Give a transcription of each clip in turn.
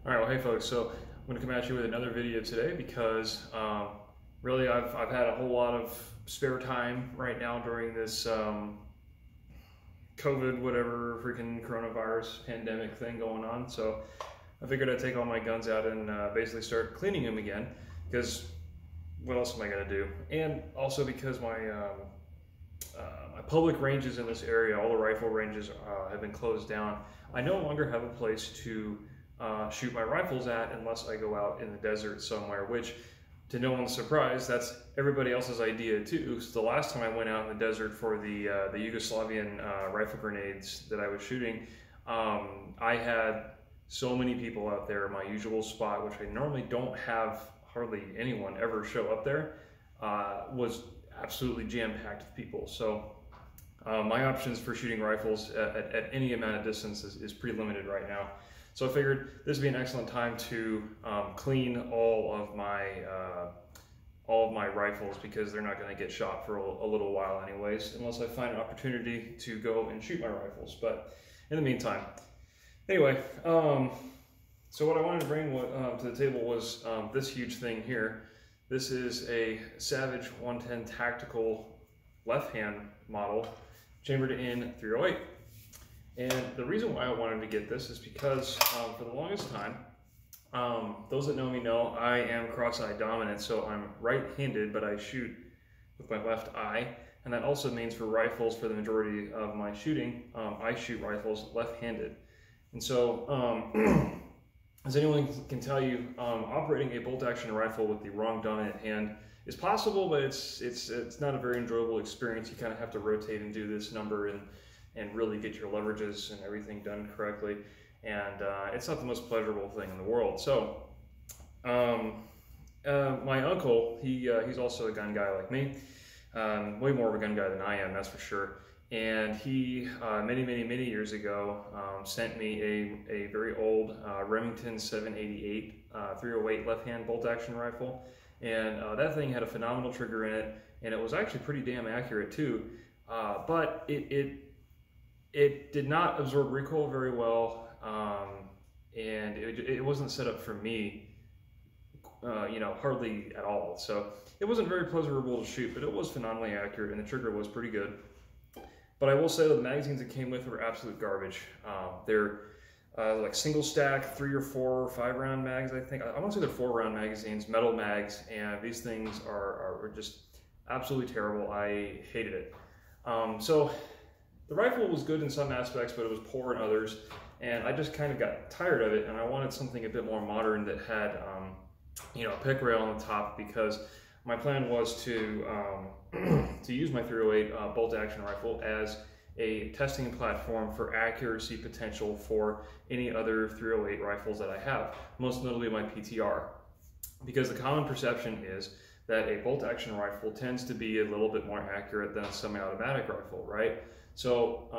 All right, well, hey folks, so I'm going to come at you with another video today because really I've had a whole lot of spare time right now during this COVID, whatever, freaking coronavirus pandemic thing going on. So I figured I'd take all my guns out and basically start cleaning them again, because what else am I going to do? And also because my my public ranges in this area, all the rifle ranges have been closed down. I no longer have a place to shoot my rifles at unless I go out in the desert somewhere, which, to no one's surprise, that's everybody else's idea too. So the last time I went out in the desert for the Yugoslavian rifle grenades that I was shooting, I had so many people out there. My usual spot, which I normally don't have hardly anyone ever show up there, was absolutely jam-packed with people. So my options for shooting rifles at any amount of distance is pretty limited right now. So I figured this would be an excellent time to clean all of my rifles, because they're not going to get shot for a little while anyways, unless I find an opportunity to go and shoot my rifles. But in the meantime, anyway, so what I wanted to bring to the table was this huge thing here. This is a Savage 110 Tactical left-hand model, chambered in .308. And the reason why I wanted to get this is because for the longest time, those that know me know I am cross-eye dominant, so I'm right-handed, but I shoot with my left eye. And that also means for rifles, for the majority of my shooting, I shoot rifles left-handed. And so, as anyone can tell you, operating a bolt-action rifle with the wrong dominant hand is possible, but it's not a very enjoyable experience. You kind of have to rotate and do this number and really get your leverages and everything done correctly. And it's not the most pleasurable thing in the world. So my uncle, he's also a gun guy like me, way more of a gun guy than I am, that's for sure. And he, many years ago, sent me a very old Remington 788 .308 left-hand bolt-action rifle. And that thing had a phenomenal trigger in it, and it was actually pretty damn accurate too. But it did not absorb recoil very well, and it wasn't set up for me, you know, hardly at all. So it wasn't very pleasurable to shoot, but it was phenomenally accurate, and the trigger was pretty good. But I will say that the magazines it came with were absolute garbage. They're like single stack, 3 or 4 or 5 round mags, I think. I want to say they're 4 round magazines, metal mags, and these things are just absolutely terrible. I hated it. So the rifle was good in some aspects, but it was poor in others, and I just kind of got tired of it, and I wanted something a bit more modern that had, you know, a pick rail on the top, because my plan was to use my .308 bolt-action rifle as a testing platform for accuracy potential for any other .308 rifles that I have, most notably my PTR, because the common perception is that a bolt-action rifle tends to be a little bit more accurate than a semi-automatic rifle, right? So,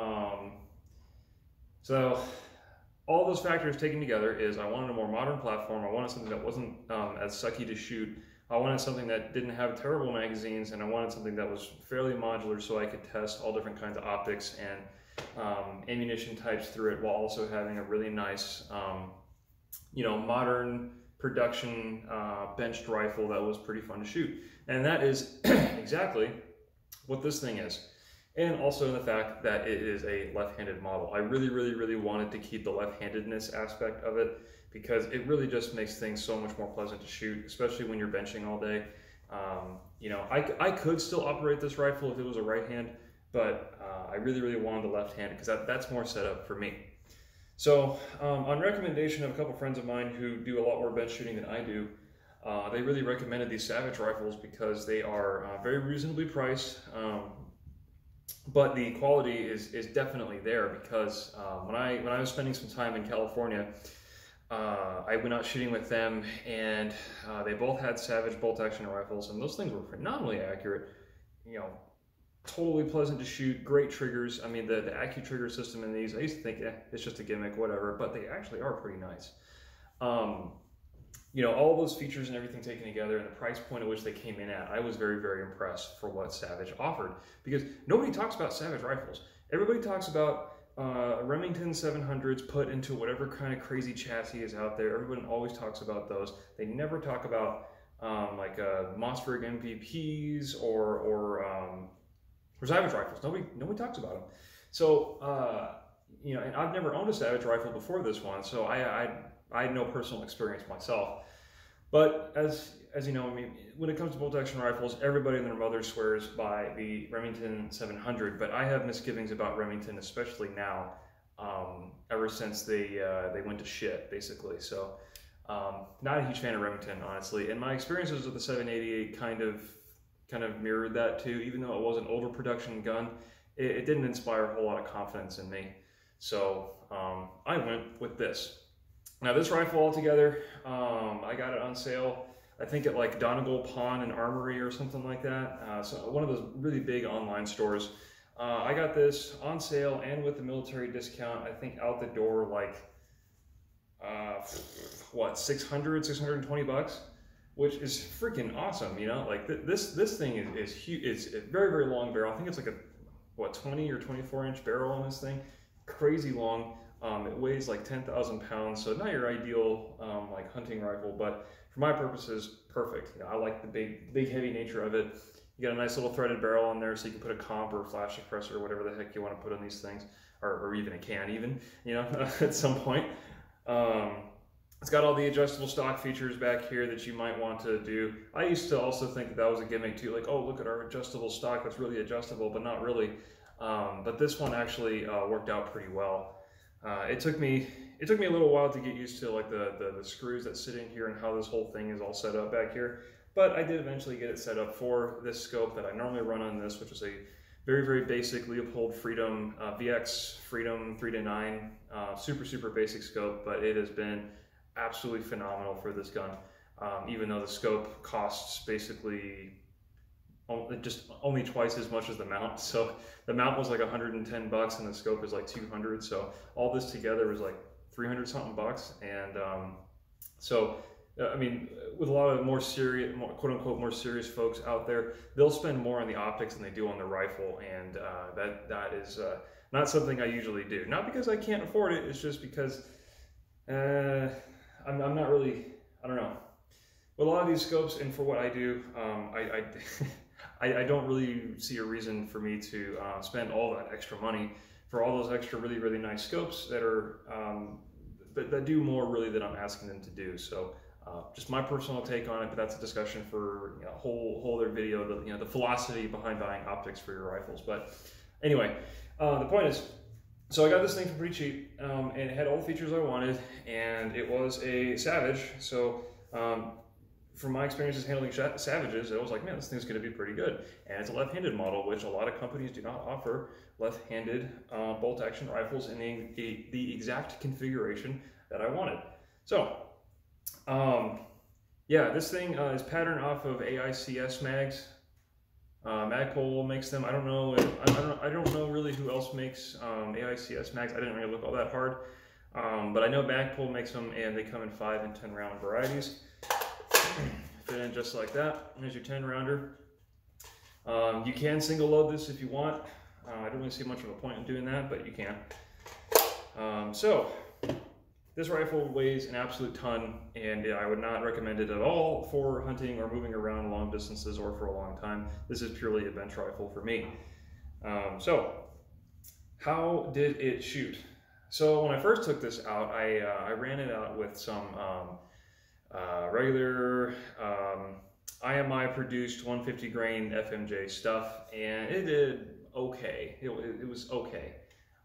all those factors taken together is I wanted a more modern platform. I wanted something that wasn't as sucky to shoot. I wanted something that didn't have terrible magazines, and I wanted something that was fairly modular so I could test all different kinds of optics and ammunition types through it, while also having a really nice, you know, modern production benched rifle that was pretty fun to shoot. And that is exactly what this thing is. And also the fact that it is a left-handed model. I really wanted to keep the left-handedness aspect of it, because it really just makes things so much more pleasant to shoot, especially when you're benching all day. You know, I could still operate this rifle if it was a right hand, but I really wanted the left hand, because that's more set up for me. So on recommendation of a couple friends of mine who do a lot more bench shooting than I do, they really recommended these Savage rifles because they are very reasonably priced. But the quality is definitely there, because when I was spending some time in California, I went out shooting with them, and they both had Savage bolt-action rifles, and those things were phenomenally accurate. You know, totally pleasant to shoot, great triggers. I mean, the AccuTrigger system in these, I used to think, it's just a gimmick, whatever, but they actually are pretty nice. You know, all those features and everything taken together, and the price point at which they came in at, I was very impressed for what Savage offered, because nobody talks about Savage rifles. Everybody talks about Remington 700s put into whatever kind of crazy chassis is out there. Everyone always talks about those. They never talk about like Mossberg MVPs or Savage rifles. Nobody talks about them. So you know, and I've never owned a Savage rifle before this one, so I had no personal experience myself. But as you know, I mean, when it comes to bolt action rifles, everybody and their mother swears by the Remington 700. But I have misgivings about Remington, especially now, ever since they went to shit, basically. So not a huge fan of Remington, honestly. And my experiences with the 788 kind of mirrored that too. Even though it was an older production gun, it didn't inspire a whole lot of confidence in me. So I went with this. Now this rifle altogether, I got it on sale, I think at like Donegal Pawn and Armory or something like that. So one of those really big online stores. I got this on sale and with the military discount, I think out the door like, what, 620 bucks? Which is freaking awesome, you know? Like this thing is huge. It's a very, very long barrel. I think it's like a, what, 20 or 24 inch barrel on this thing. Crazy long. It weighs like 10,000 pounds, so not your ideal like hunting rifle, but for my purposes, perfect. You know, I like the big heavy nature of it. You got a nice little threaded barrel on there, so you can put a comp or a flash suppressor or whatever the heck you want to put on these things, or even a can even, you know, at some point. It's got all the adjustable stock features back here that you might want to do. I used to also think that was a gimmick too, like, oh, look at our adjustable stock, that's really adjustable, but not really. But this one actually worked out pretty well. It took me a little while to get used to like the screws that sit in here and how this whole thing is all set up back here, but I did eventually get it set up for this scope that I normally run on this, which is a very, very basic Leupold Freedom VX Freedom 3-9, super basic scope, but it has been absolutely phenomenal for this gun, even though the scope costs basically just only twice as much as the mount. So the mount was like 110 bucks and the scope is like 200. So all this together was like 300 something bucks. And so, I mean, with a lot of more serious, quote unquote, more serious folks out there, they'll spend more on the optics than they do on the rifle. And that is not something I usually do. Not because I can't afford it, it's just because I'm not really, I don't know. With a lot of these scopes and for what I do, I don't really see a reason for me to spend all that extra money for all those extra really, really nice scopes that are that do more really than I'm asking them to do. So just my personal take on it, but that's a discussion for, you know, a whole other video. The, you know, the philosophy behind buying optics for your rifles. But anyway, the point is, so I got this thing for pretty cheap, and it had all the features I wanted, and it was a Savage. So from my experiences handling Savages, I was like, man, this thing's going to be pretty good. And it's a left-handed model, which a lot of companies do not offer left-handed bolt-action rifles in the exact configuration that I wanted. So, yeah, this thing is patterned off of AICS mags. Magpul makes them. I don't know really who else makes AICS mags. I didn't really look all that hard, but I know Magpul makes them, and they come in 5 and 10 round varieties. Fit in just like that. There's your 10 rounder. You can single load this if you want. I don't really see much of a point in doing that, but you can. So this rifle weighs an absolute ton, and I would not recommend it at all for hunting or moving around long distances or for a long time. This is purely a bench rifle for me. So how did it shoot? So when I first took this out, I ran it out with some regular IMI produced 150 grain FMJ stuff, and it did okay. It was okay.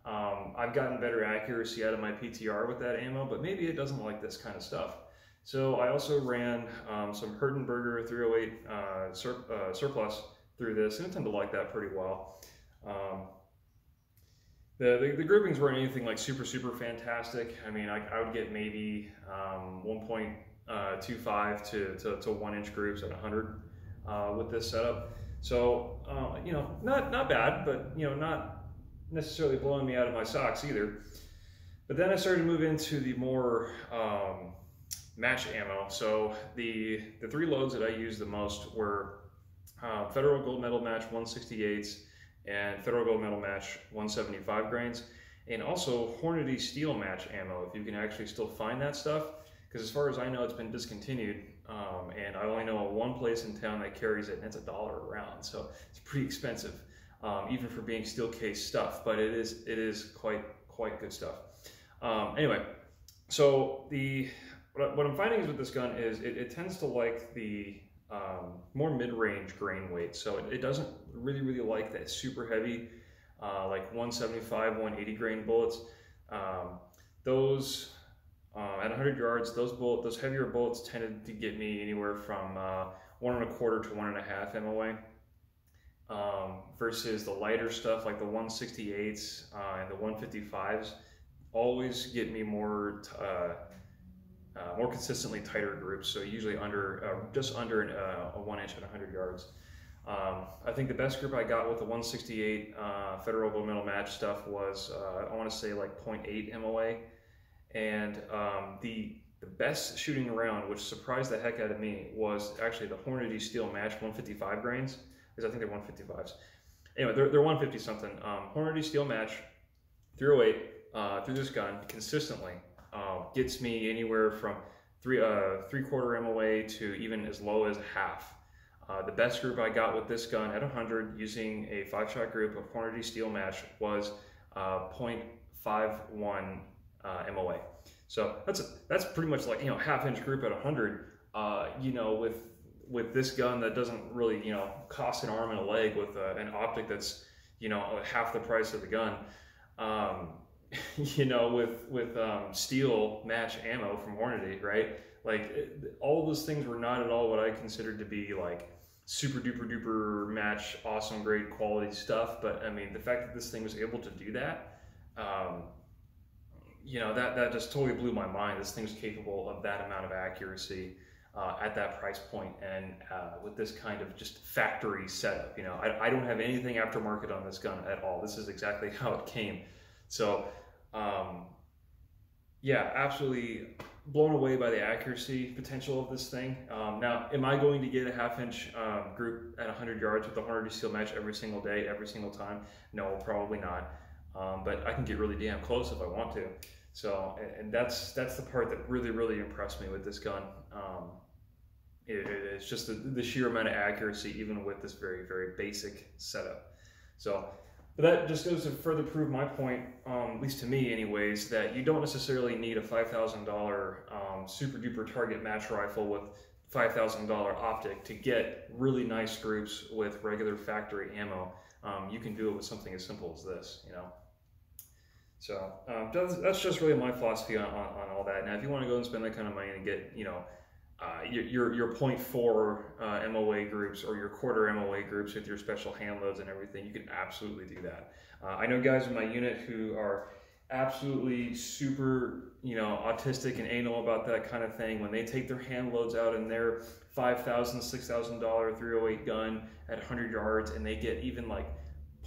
I've gotten better accuracy out of my PTR with that ammo, but maybe it doesn't like this kind of stuff. So I also ran some Herdenberger 308 surplus through this, and it tended to like that pretty well. The groupings weren't anything like super fantastic. I mean, I would get maybe 1.25 to 1 inch groups at 100 with this setup. So you know, not bad, but you know, not necessarily blowing me out of my socks either. But then I started to move into the more match ammo. So the 3 loads that I used the most were Federal Gold Medal Match 168s and Federal Gold Medal Match 175 grains. and also Hornady Steel Match ammo, if you can actually still find that stuff, because as far as I know, it's been discontinued, and I only know of one place in town that carries it, and it's $1 a round, so it's pretty expensive, even for being steel case stuff, but it is quite good stuff. Anyway, so what I'm finding is with this gun is it tends to like the more mid-range grain weight, so it doesn't really like that super heavy, like 175, 180 grain bullets. Those at 100 yards, those heavier bullets tended to get me anywhere from 1.25 to 1.5 MOA, versus the lighter stuff like the 168s and the 155s always get me more consistently tighter groups, so usually just under a 1 inch at 100 yards. I think the best group I got with the 168 Federal Gold Medal Match stuff was, I want to say like 0.8 MOA, and the best shooting around, which surprised the heck out of me, was actually the Hornady Steel Match 155 grains, because I think they're 155s. Anyway, they're 150 something. Hornady Steel Match 308 through this gun consistently gets me anywhere from 3/4 MOA to even as low as half. The best group I got with this gun at 100 using a 5-shot group of Hornady Steel Match was 0.51 MOA. So that's pretty much like, half-inch group at 100. With this gun that doesn't really cost an arm and a leg, with an optic that's half the price of the gun. With steel match ammo from Hornady, right? Like all those things were not at all what I considered to be like super duper duper match, awesome, great quality stuff. But I mean, the fact that this thing was able to do that, that just totally blew my mind. This thing's capable of that amount of accuracy at that price point, and with this kind of just factory setup. I don't have anything aftermarket on this gun at all. This is exactly how it came. So yeah, absolutely blown away by the accuracy potential of this thing. Now, am I going to get a half-inch group at 100 yards with the Hornady Steel Match every single day, every single time? No, probably not. But I can get really damn close if I want to. So, and that's the part that really impressed me with this gun. It's just the sheer amount of accuracy, even with this very basic setup. So, but that just goes to further prove my point, at least to me anyways, that you don't necessarily need a $5,000 super duper target match rifle with $5,000 optic to get really nice groups with regular factory ammo. You can do it with something as simple as this, So that's just really my philosophy on all that. Now, if you want to go and spend that kind of money and get, your 0.4 MOA groups or your 1/4 MOA groups with your special hand loads and everything, you can absolutely do that. I know guys in my unit who are absolutely super, autistic and anal about that kind of thing. When they take their hand loads out in their $5,000, $6,000 308 gun at 100 yards and they get even like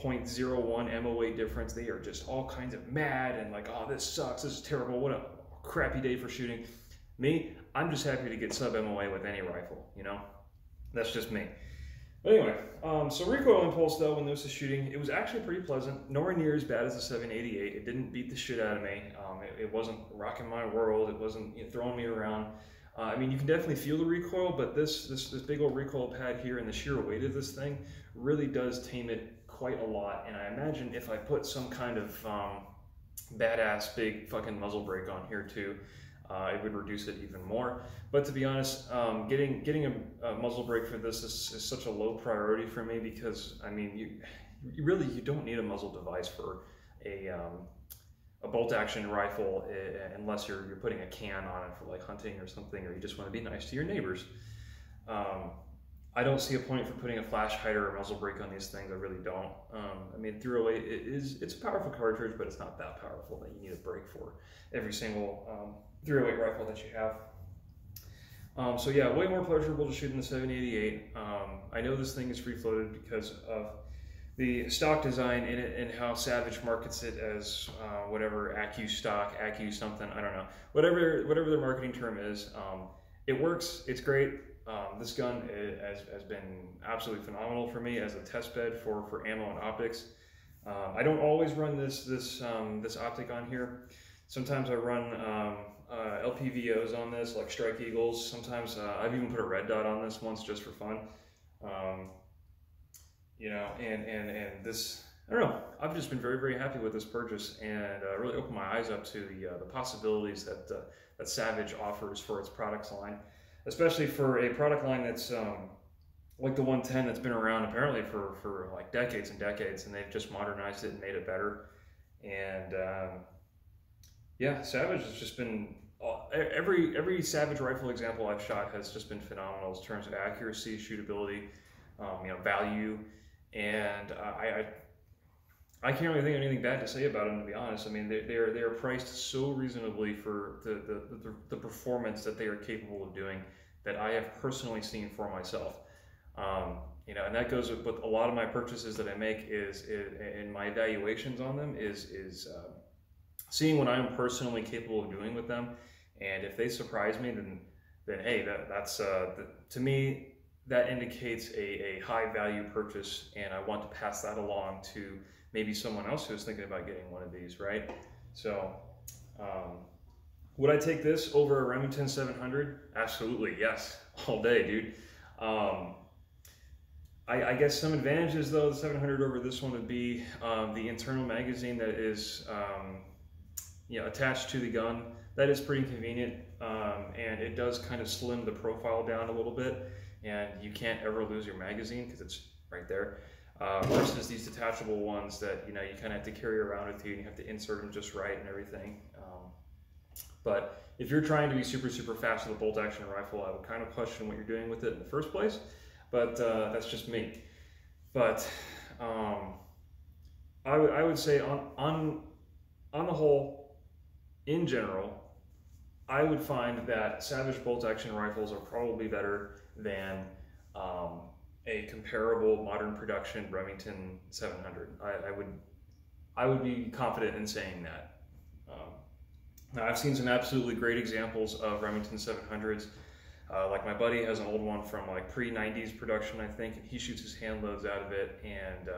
0.01 MOA difference, they are just all kinds of mad and like, oh, this sucks, this is terrible, what a crappy day for shooting. Me, I'm just happy to get sub MOA with any rifle, That's just me. But anyway, so Recoil Impulse though, when this was shooting, it was actually pretty pleasant. Nowhere near as bad as the 788. It didn't beat the shit out of me. It wasn't rocking my world. It wasn't throwing me around. I mean, you can definitely feel the recoil, but this big old recoil pad here and the sheer weight of this thing really does tame it quite a lot. And I imagine if I put some kind of badass big fucking muzzle brake on here too, it would reduce it even more. But to be honest, getting a muzzle brake for this is such a low priority for me, because I mean, you really don't need a muzzle device for a bolt action rifle unless you're putting a can on it for like hunting or something, or you just want to be nice to your neighbors. I don't see a point for putting a flash hider or muzzle brake on these things. I really don't. I mean, 308 it's a powerful cartridge, but it's not that powerful that you need a brake for every single 308 rifle that you have. So yeah, way more pleasurable to shoot in the 788. I know this thing is free floated because of the stock design in it and how Savage markets it as whatever AccuStock, stock, Accu something, I don't know, whatever their marketing term is. It works. It's great. This gun has been absolutely phenomenal for me as a test bed for ammo and optics. I don't always run this optic on here. Sometimes I run LPVOs on this, like Strike Eagles. Sometimes I've even put a red dot on this once just for fun. You know, and this, I don't know, I've just been very, very happy with this purchase, and really opened my eyes up to the possibilities that that Savage offers for its products line, especially for a product line that's like the 110 that's been around apparently for like decades and decades, and they've just modernized it and made it better. And yeah, Savage has just been, every Savage rifle example I've shot has just been phenomenal in terms of accuracy, shootability, you know, value, and I can't really think of anything bad to say about them, to be honest. I mean, they are priced so reasonably for the performance that they are capable of doing that I have personally seen for myself. You know, and that goes with a lot of my purchases that I make is in my evaluations on them is seeing what I'm personally capable of doing with them, and if they surprise me, then hey, that's to me that indicates a high value purchase, and I want to pass that along to maybe someone else who's thinking about getting one of these, right? So, would I take this over a Remington 700? Absolutely, yes, all day, dude. I guess some advantages though, the 700 over this one would be the internal magazine that is you know, attached to the gun. That is pretty convenient, and it does kind of slim the profile down a little bit, and you can't ever lose your magazine because it's right there. Versus these detachable ones that, you know, you kind of have to carry around with you, and you have to insert them just right and everything. But if you're trying to be super, super fast with a bolt action rifle, I would kind of question what you're doing with it in the first place. But that's just me. But I would say on the whole, in general, I would find that Savage bolt action rifles are probably better than a comparable modern production Remington 700. I would be confident in saying that. Now I've seen some absolutely great examples of Remington 700s. Like my buddy has an old one from like pre-90s production, I think, and he shoots his hand loads out of it, and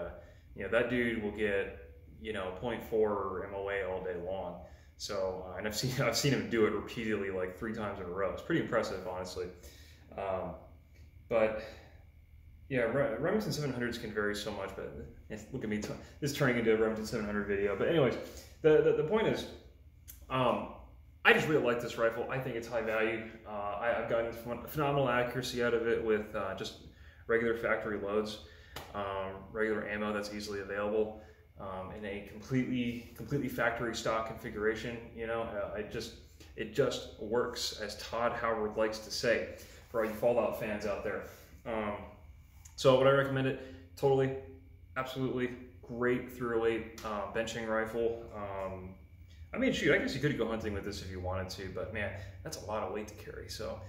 you know, that dude will get, you know, 0.4 MOA all day long. So, and I've seen him do it repeatedly, like 3 times in a row. It's pretty impressive, honestly. But yeah, Remington 700s can vary so much. But look at me, this is turning into a Remington 700 video. But anyways, the point is, I just really like this rifle. I think it's high value. I've gotten phenomenal accuracy out of it with just regular factory loads, regular ammo that's easily available, in a completely factory stock configuration. You know, it just works, as Todd Howard likes to say, for all you Fallout fans out there. So would I recommend it? Totally, absolutely, great .308 benching rifle. I mean, shoot, I guess you could go hunting with this if you wanted to, but man, that's a lot of weight to carry. So,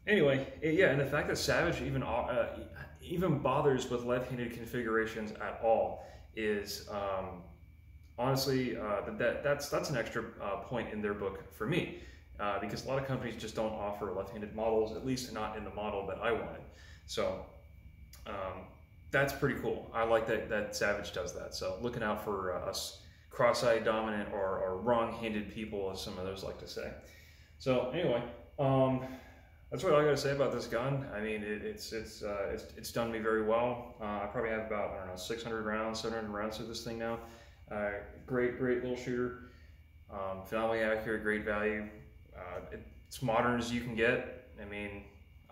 anyway, yeah, and the fact that Savage even bothers with left-handed configurations at all is honestly that's an extra point in their book for me, because a lot of companies just don't offer left-handed models, at least not in the model that I wanted. So that's pretty cool. I like that Savage does that. So looking out for us cross-eyed dominant or wrong-handed people, as some others like to say. So anyway, that's what I got to say about this gun. I mean, it's done me very well. I probably have about, I don't know, 600 rounds, 700 rounds of this thing now. Great little shooter. Phenomenally accurate, great value. It's modern as you can get. I mean,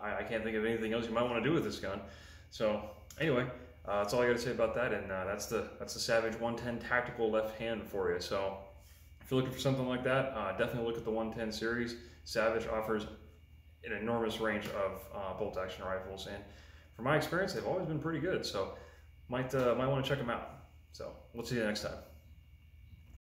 I can't think of anything else you might want to do with this gun. So anyway, that's all I got to say about that, and that's the Savage 110 tactical left hand for you. So if you're looking for something like that, definitely look at the 110 series. Savage offers an enormous range of bolt action rifles, and from my experience, they've always been pretty good. So might want to check them out. So we'll see you next time.